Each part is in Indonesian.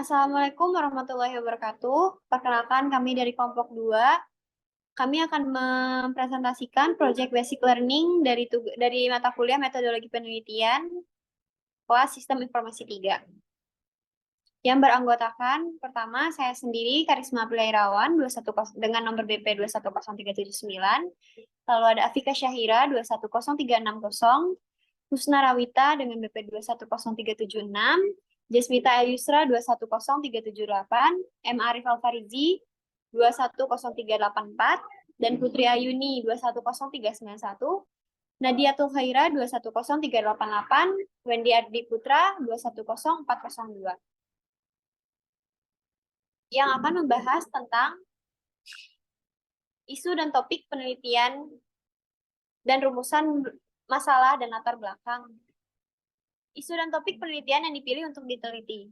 Assalamualaikum warahmatullahi wabarakatuh. Perkenalkan kami dari kelompok 2. Kami akan mempresentasikan Project Basic Learning dari mata kuliah Metodologi Penelitian kelas Sistem Informasi 3. Yang beranggotakan pertama saya sendiri Karisma Aprilairawan 210 dengan nomor BP 2100379. Lalu ada Afika Syahira 210360, Husna Rawita dengan BP 210376, Jasmita Ayusra 210378, M. Arif Alfarizi 2100384, dan Putri Ayuni 210391, Nadia Tulhaira 210388, Wendy Ardi Putra 210402. Yang akan membahas tentang isu dan topik penelitian dan rumusan masalah dan latar belakang. Isu dan topik penelitian yang dipilih untuk diteliti.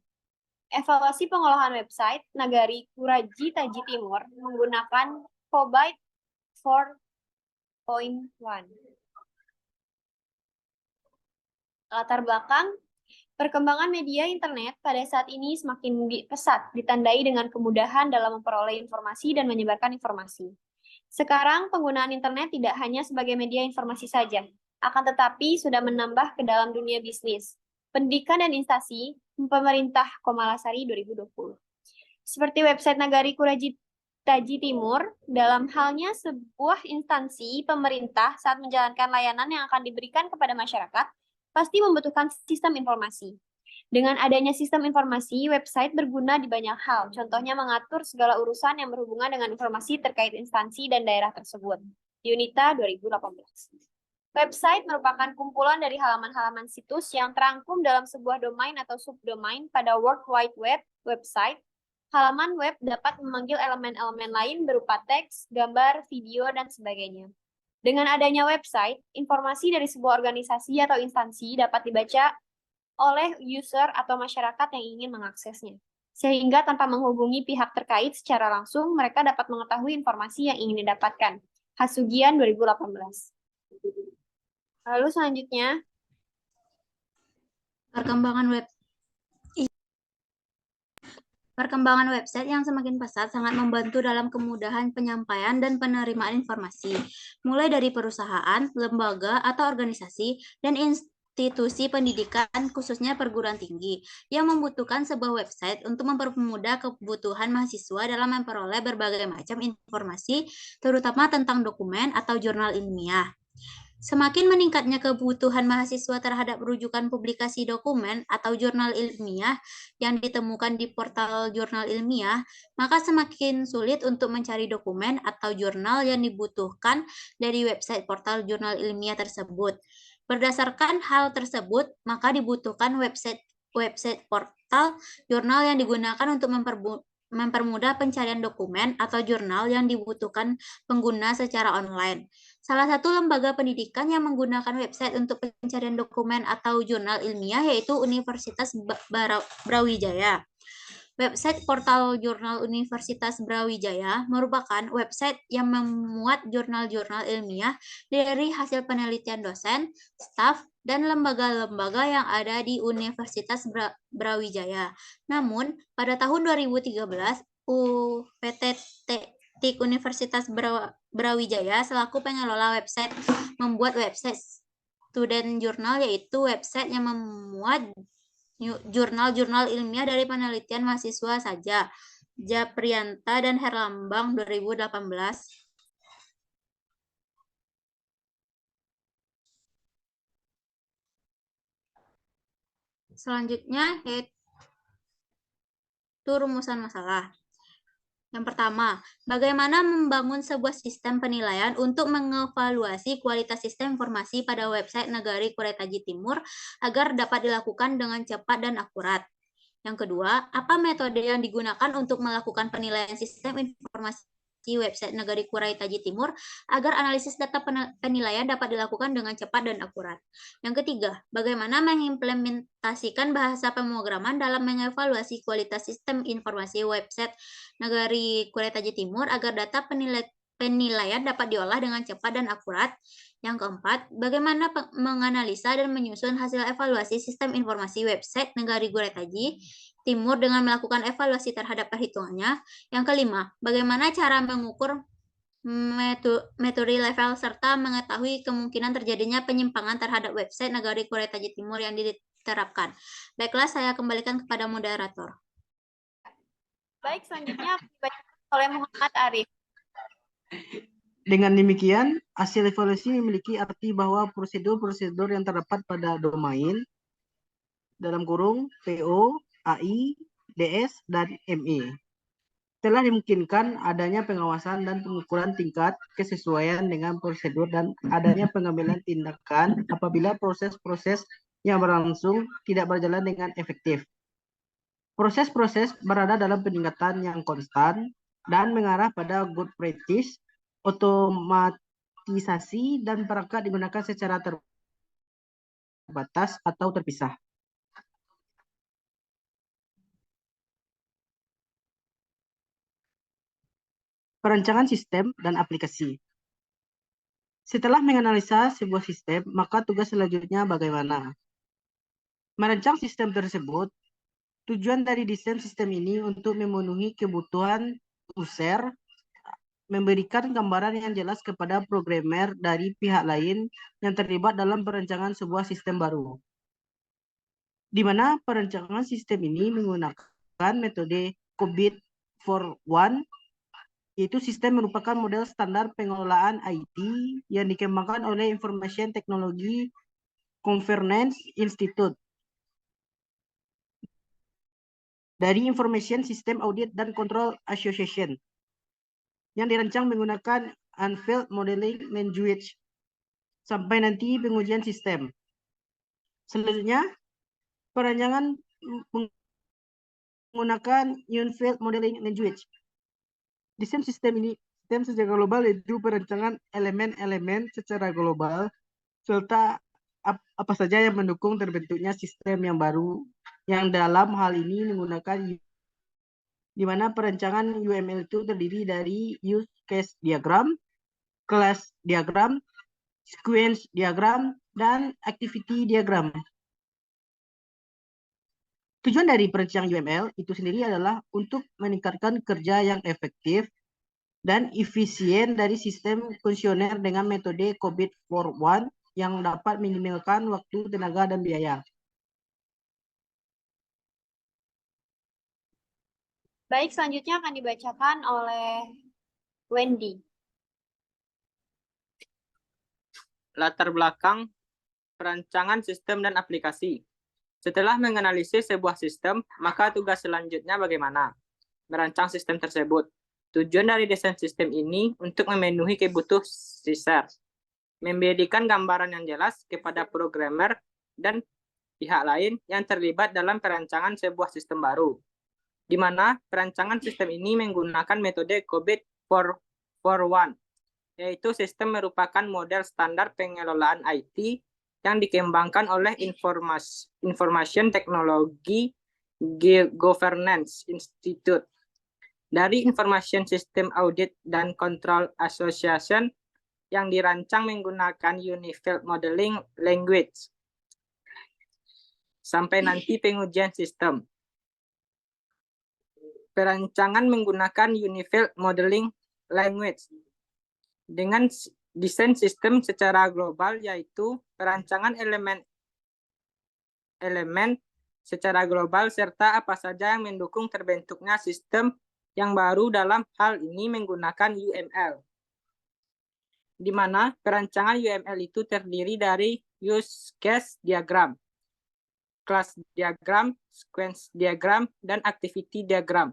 Evaluasi pengolahan website Nagari Kuraji Taji Timur menggunakan COBIT 4.1. Latar belakang, perkembangan media internet pada saat ini semakin pesat, ditandai dengan kemudahan dalam memperoleh informasi dan menyebarkan informasi. Sekarang, penggunaan internet tidak hanya sebagai media informasi saja, akan tetapi sudah menambah ke dalam dunia bisnis, pendidikan dan instansi pemerintah Komalasari 2020. Seperti website Nagari Kuraji Taji Timur, dalam halnya sebuah instansi pemerintah saat menjalankan layanan yang akan diberikan kepada masyarakat, pasti membutuhkan sistem informasi. Dengan adanya sistem informasi, website berguna di banyak hal, contohnya mengatur segala urusan yang berhubungan dengan informasi terkait instansi dan daerah tersebut. Yunita 2018. Website merupakan kumpulan dari halaman-halaman situs yang terangkum dalam sebuah domain atau subdomain pada World Wide Web website. Halaman web dapat memanggil elemen-elemen lain berupa teks, gambar, video, dan sebagainya. Dengan adanya website, informasi dari sebuah organisasi atau instansi dapat dibaca oleh user atau masyarakat yang ingin mengaksesnya. Sehingga tanpa menghubungi pihak terkait secara langsung, mereka dapat mengetahui informasi yang ingin didapatkan. Hasugian 2018. Lalu selanjutnya, Perkembangan website yang semakin pesat sangat membantu dalam kemudahan penyampaian dan penerimaan informasi, mulai dari perusahaan, lembaga, atau organisasi, dan institusi pendidikan, khususnya perguruan tinggi, yang membutuhkan sebuah website untuk mempermudah kebutuhan mahasiswa dalam memperoleh berbagai macam informasi, terutama tentang dokumen atau jurnal ilmiah. Semakin meningkatnya kebutuhan mahasiswa terhadap rujukan publikasi dokumen atau jurnal ilmiah yang ditemukan di portal jurnal ilmiah, maka semakin sulit untuk mencari dokumen atau jurnal yang dibutuhkan dari website portal jurnal ilmiah tersebut. Berdasarkan hal tersebut, maka dibutuhkan website portal jurnal yang digunakan untuk mempermudah pencarian dokumen atau jurnal yang dibutuhkan pengguna secara online. Salah satu lembaga pendidikan yang menggunakan website untuk pencarian dokumen atau jurnal ilmiah yaitu Universitas Brawijaya. Website portal jurnal Universitas Brawijaya merupakan website yang memuat jurnal-jurnal ilmiah dari hasil penelitian dosen, staf, dan lembaga-lembaga yang ada di Universitas Brawijaya. Namun, pada tahun 2013, UPT Universitas Brawijaya selaku pengelola website membuat website student journal, yaitu website yang memuat jurnal-jurnal ilmiah dari penelitian mahasiswa saja. Japrianta dan Herlambang 2018. Selanjutnya yaitu rumusan masalah. Yang pertama, bagaimana membangun sebuah sistem penilaian untuk mengevaluasi kualitas sistem informasi pada website Nagari Kuraji Timur agar dapat dilakukan dengan cepat dan akurat. Yang kedua, apa metode yang digunakan untuk melakukan penilaian sistem informasi website Nagari Kuraji Timur agar analisis data penilaian dapat dilakukan dengan cepat dan akurat. Yang ketiga, bagaimana mengimplementasikan bahasa pemrograman dalam mengevaluasi kualitas sistem informasi website Nagari Kuraji Timur agar data penilaian dapat diolah dengan cepat dan akurat. Yang keempat, bagaimana menganalisa dan menyusun hasil evaluasi sistem informasi website Negari Guretaji Timur dengan melakukan evaluasi terhadap perhitungannya. Yang kelima, bagaimana cara mengukur metode level serta mengetahui kemungkinan terjadinya penyimpangan terhadap website Negari Guretaji Timur yang diterapkan. Baiklah, saya kembalikan kepada moderator. Baik, selanjutnya oleh Muhammad Arif. Dengan demikian, hasil evaluasi memiliki arti bahwa prosedur-prosedur yang terdapat pada domain dalam kurung PO, AI, DS, dan ME telah dimungkinkan adanya pengawasan dan pengukuran tingkat kesesuaian dengan prosedur dan adanya pengambilan tindakan apabila proses-proses yang berlangsung tidak berjalan dengan efektif. Proses-proses berada dalam peningkatan yang konstan dan mengarah pada good practice, otomatisasi, dan perangkat digunakan secara terbatas atau terpisah. Perancangan sistem dan aplikasi. Setelah menganalisa sebuah sistem, maka tugas selanjutnya bagaimana? Merancang sistem tersebut. Tujuan dari desain sistem ini untuk memenuhi kebutuhan user, memberikan gambaran yang jelas kepada programmer dari pihak lain yang terlibat dalam perancangan sebuah sistem baru. Di mana perancangan sistem ini menggunakan metode COBIT for One, yaitu sistem merupakan model standar pengelolaan IT yang dikembangkan oleh Information Technology Convergence Institute dari Information System Audit dan Control Association yang dirancang menggunakan Unveiled Modeling Language sampai nanti pengujian sistem. Selanjutnya, perancangan menggunakan Unveiled Modeling Language. Desain sistem secara global itu perancangan elemen-elemen secara global serta apa saja yang mendukung terbentuknya sistem yang baru yang dalam hal ini menggunakan di mana perancangan UML itu terdiri dari use case diagram, class diagram, sequence diagram, dan activity diagram. Tujuan dari perancangan UML itu sendiri adalah untuk meningkatkan kerja yang efektif dan efisien dari sistem kuesioner dengan metode COBIT for One yang dapat minimalkan waktu, tenaga, dan biaya. Baik, selanjutnya akan dibacakan oleh Wendy. Latar belakang perancangan sistem dan aplikasi. Setelah menganalisis sebuah sistem, maka tugas selanjutnya bagaimana? Merancang sistem tersebut. Tujuan dari desain sistem ini untuk memenuhi kebutuhan user, memberikan gambaran yang jelas kepada programmer dan pihak lain yang terlibat dalam perancangan sebuah sistem baru, di mana perancangan sistem ini menggunakan metode COBIT for One, yaitu sistem merupakan model standar pengelolaan IT yang dikembangkan oleh Information Technology Governance Institute dari Information System Audit dan Control Association yang dirancang menggunakan Unveiled Modeling Language sampai nanti pengujian sistem. Perancangan menggunakan Unveiled Modeling Language dengan desain sistem secara global, yaitu perancangan elemen secara global serta apa saja yang mendukung terbentuknya sistem yang baru, dalam hal ini menggunakan UML, di mana perancangan UML itu terdiri dari use case diagram, class diagram, sequence diagram, dan activity diagram.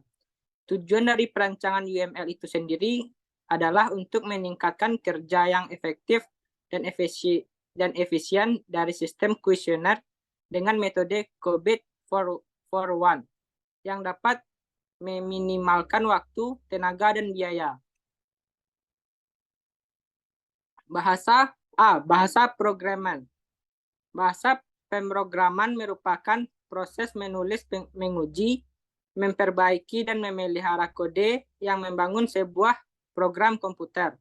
Tujuan dari perancangan UML itu sendiri adalah untuk meningkatkan kerja yang efektif dan efisien dari sistem kuesioner dengan metode COBIT for One yang dapat meminimalkan waktu, tenaga, dan biaya. Bahasa programan. Bahasa pemrograman merupakan proses menulis, menguji, memperbaiki, dan memelihara kode yang membangun sebuah program komputer.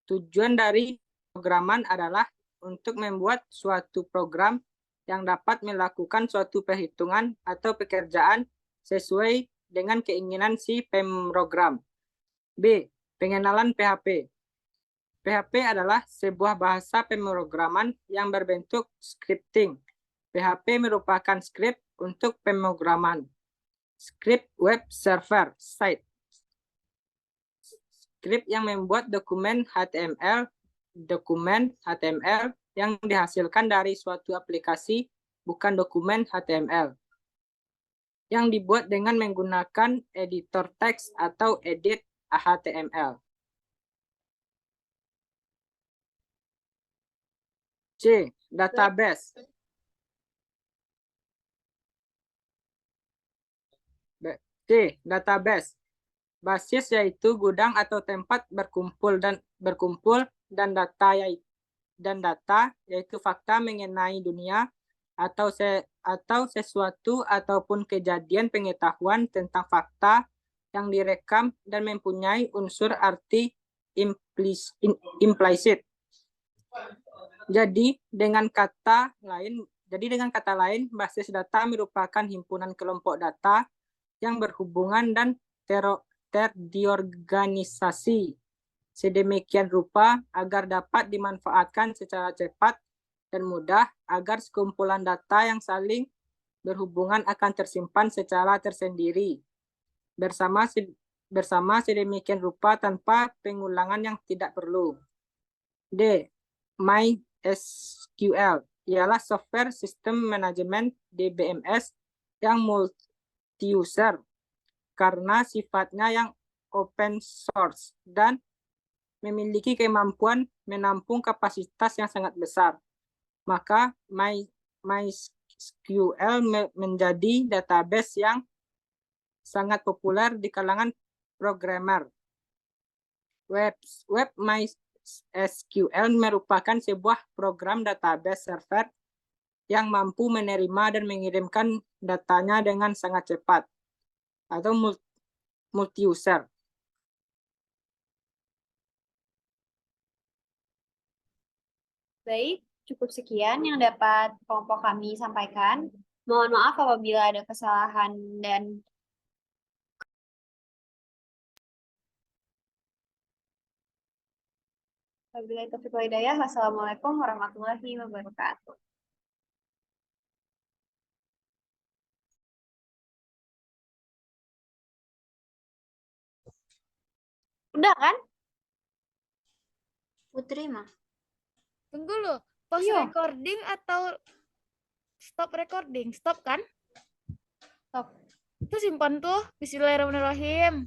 Tujuan dari Pemrograman adalah untuk membuat suatu program yang dapat melakukan suatu perhitungan atau pekerjaan sesuai dengan keinginan si pemrogram. B. Pengenalan PHP. PHP adalah sebuah bahasa pemrograman yang berbentuk scripting. PHP merupakan skrip untuk pemrograman. Skrip web server site. Skrip yang membuat dokumen HTML yang dihasilkan dari suatu aplikasi, bukan dokumen HTML. Yang dibuat dengan menggunakan editor teks atau edit HTML. C. Database. C. Database. Basis yaitu gudang atau tempat berkumpul dan data yaitu fakta mengenai dunia atau sesuatu ataupun kejadian pengetahuan tentang fakta yang direkam dan mempunyai unsur arti implisit. Jadi dengan kata lain, basis data merupakan himpunan kelompok data yang berhubungan dan terdiorganisasi sedemikian rupa agar dapat dimanfaatkan secara cepat dan mudah, agar sekumpulan data yang saling berhubungan akan tersimpan secara tersendiri bersama sedemikian rupa tanpa pengulangan yang tidak perlu. D. MySQL ialah software system management DBMS yang multi-user karena sifatnya yang open source dan memiliki kemampuan menampung kapasitas yang sangat besar. Maka MySQL menjadi database yang sangat populer di kalangan programmer. Web MySQL merupakan sebuah program database server yang mampu menerima dan mengirimkan datanya dengan sangat cepat atau multi-user. Baik, cukup sekian yang dapat kelompok kami sampaikan. Mohon maaf apabila ada kesalahan dan wabillahi taufiq wal hidayah. Wassalamualaikum warahmatullahi wabarakatuh. Udah kan? Putri mah. Tunggu lu, pause Iya. recording atau stop recording? Stop kan? Stop. Itu simpan tuh. Bismillahirrahmanirrahim.